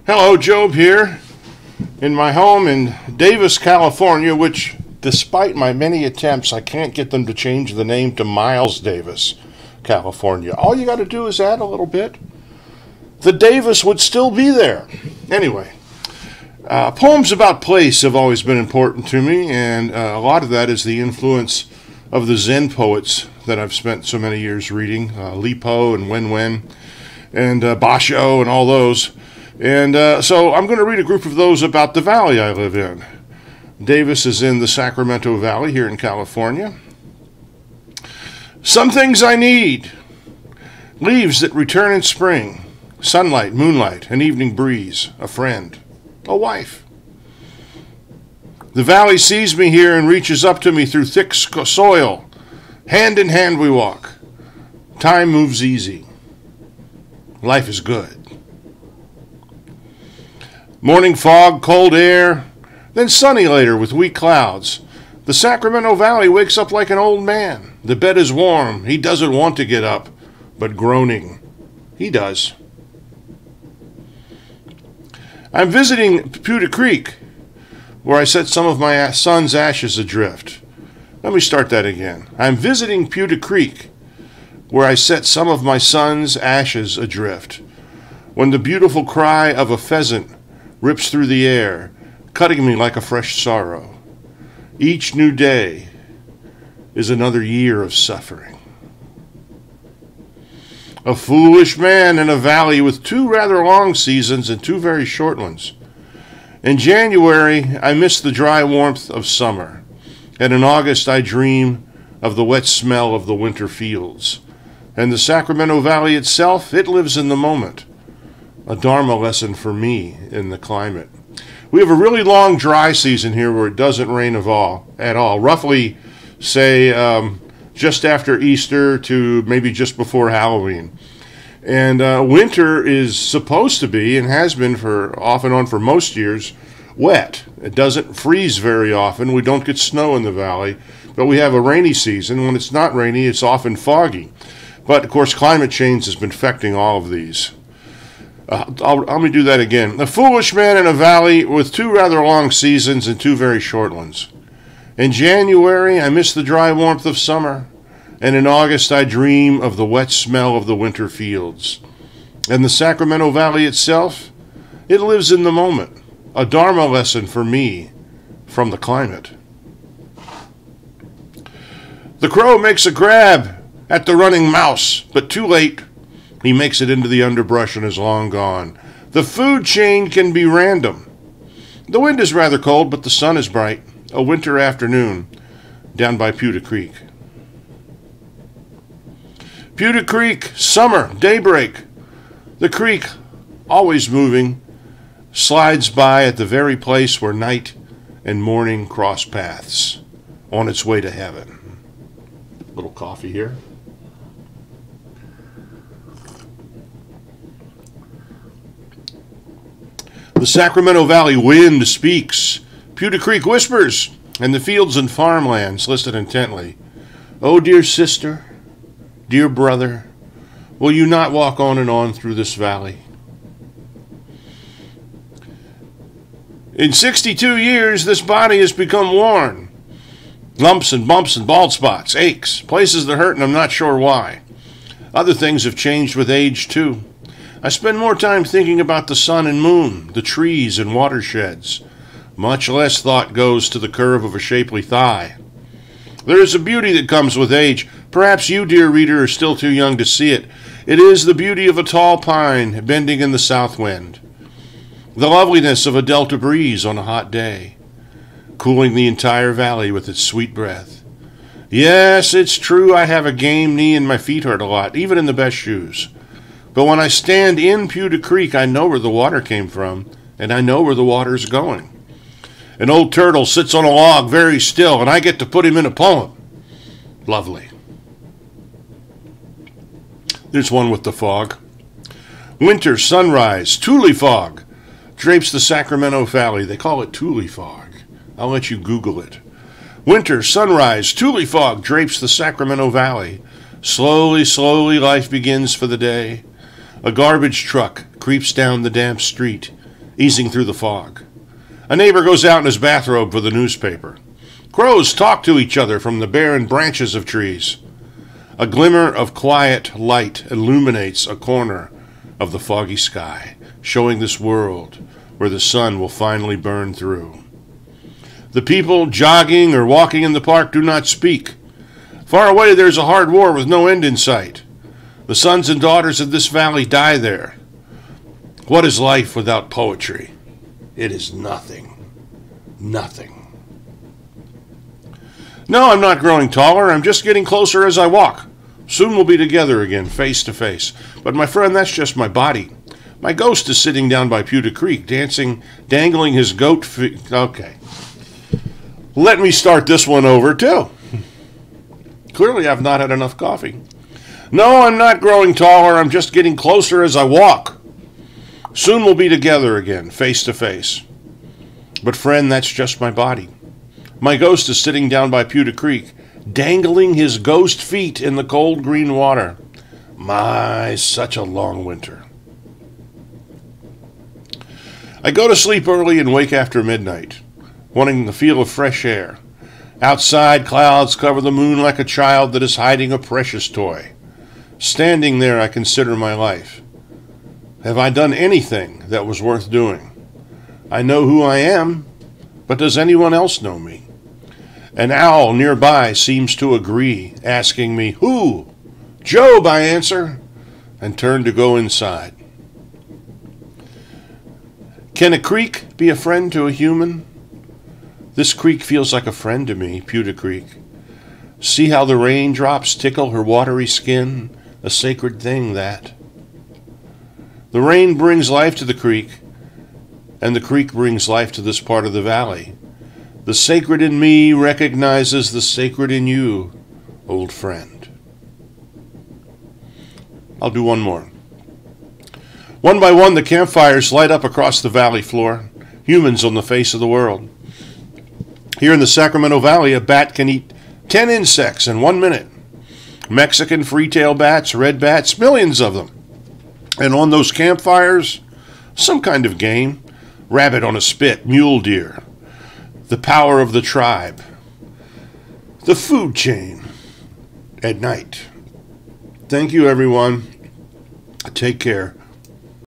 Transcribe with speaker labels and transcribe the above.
Speaker 1: Hello, Job here in my home in Davis, California, which, despite my many attempts, I can't get them to change the name to Miles Davis, California. All you got to do is add a little bit. The Davis would still be there. Anyway, poems about place have always been important to me, and a lot of that is the influence of the Zen poets that I've spent so many years reading, Li Po and Wen Wen, and Basho and all those. And so I'm going to read a group of those about the valley I live in. Davis is in the Sacramento Valley here in California. Some things I need. Leaves that return in spring. Sunlight, moonlight, an evening breeze. A friend. A wife. The valley sees me here and reaches up to me through thick soil. Hand in hand we walk. Time moves easy. Life is good. Morning fog, cold air, then sunny later with weak clouds. The Sacramento Valley wakes up like an old man. The bed is warm. He doesn't want to get up, but groaning. He does. I'm visiting Putah Creek, where I set some of my son's ashes adrift. Let me start that again. I'm visiting Putah Creek, where I set some of my son's ashes adrift. When the beautiful cry of a pheasant rips through the air, cutting me like a fresh sorrow. Each new day is another year of suffering. A foolish man in a valley with two rather long seasons and two very short ones. In January, I miss the dry warmth of summer, and in August I dream of the wet smell of the winter fields. And the Sacramento Valley itself, it lives in the moment. A dharma lesson for me in the climate. We have a really long dry season here where it doesn't rain at all. Roughly, say, just after Easter to maybe just before Halloween. And winter is supposed to be, and has been for off and on for most years, wet. It doesn't freeze very often. We don't get snow in the valley, but we have a rainy season. When it's not rainy, it's often foggy. But, of course, climate change has been affecting all of these. Let me do that again. A foolish man in a valley with two rather long seasons and two very short ones. In January, I miss the dry warmth of summer, and in August, I dream of the wet smell of the winter fields. And the Sacramento Valley itself, it lives in the moment. A dharma lesson for me from the climate. The crow makes a grab at the running mouse, but too late. He makes it into the underbrush and is long gone. The food chain can be random. The wind is rather cold, but the sun is bright. A winter afternoon down by Putah Creek. Putah Creek, summer, daybreak. The creek, always moving, slides by at the very place where night and morning cross paths on its way to heaven. A little coffee here. The Sacramento Valley wind speaks. Putah Creek whispers, and the fields and farmlands listen intently. Oh, dear sister, dear brother, will you not walk on and on through this valley? In 62 years, this body has become worn. Lumps and bumps and bald spots, aches, places that hurt, and I'm not sure why. Other things have changed with age, too. I spend more time thinking about the sun and moon, the trees and watersheds. Much less thought goes to the curve of a shapely thigh. There is a beauty that comes with age. Perhaps you, dear reader, are still too young to see it. It is the beauty of a tall pine bending in the south wind. The loveliness of a delta breeze on a hot day, cooling the entire valley with its sweet breath. Yes, it's true I have a game knee and my feet hurt a lot, even in the best shoes. But when I stand in Putah Creek, I know where the water came from, and I know where the water's going. An old turtle sits on a log very still, and I get to put him in a poem. Lovely. There's one with the fog. Winter sunrise, tule fog, drapes the Sacramento Valley. They call it tule fog. I'll let you Google it. Winter sunrise, tule fog, drapes the Sacramento Valley. Slowly, slowly, life begins for the day. A garbage truck creeps down the damp street. easing through the fog. A neighbor goes out in his bathrobe for the newspaper. Crows talk to each other from the barren branches of trees. A glimmer of quiet light illuminates a corner of the foggy sky, showing this world where the sun will finally burn through. The people jogging or walking in the park do not speak. Far away there's a hard war with no end in sight. The sons and daughters of this valley die there. What is life without poetry? It is nothing. Nothing. No, I'm not growing taller. I'm just getting closer as I walk. Soon we'll be together again, face to face. But my friend, that's just my body. My ghost is sitting down by Putah Creek, dangling his goat feet. Okay. Let me start this one over, too. Clearly, I've not had enough coffee. No, I'm not growing taller. I'm just getting closer as I walk. Soon we'll be together again, face to face. But friend, that's just my body. My ghost is sitting down by Putah Creek, dangling his ghost feet in the cold green water. My, such a long winter. I go to sleep early and wake after midnight, wanting the feel of fresh air. Outside, clouds cover the moon like a child that is hiding a precious toy. Standing there, I consider my life. Have I done anything that was worth doing? I know who I am, but does anyone else know me? An owl nearby seems to agree, asking me, "Who?" "Job," I answer, and turn to go inside. Can a creek be a friend to a human? This creek feels like a friend to me, Putah Creek. See how the raindrops tickle her watery skin? A sacred thing, that. The rain brings life to the creek, and the creek brings life to this part of the valley. The sacred in me recognizes the sacred in you, old friend. I'll do one more. One by one, the campfires light up across the valley floor, humans on the face of the world. Here in the Sacramento Valley, a bat can eat 10 insects in 1 minute. Mexican free-tail bats, red bats, millions of them. And on those campfires, some kind of game, rabbit on a spit, mule deer, the power of the tribe, the food chain at night. Thank you, everyone. Take care.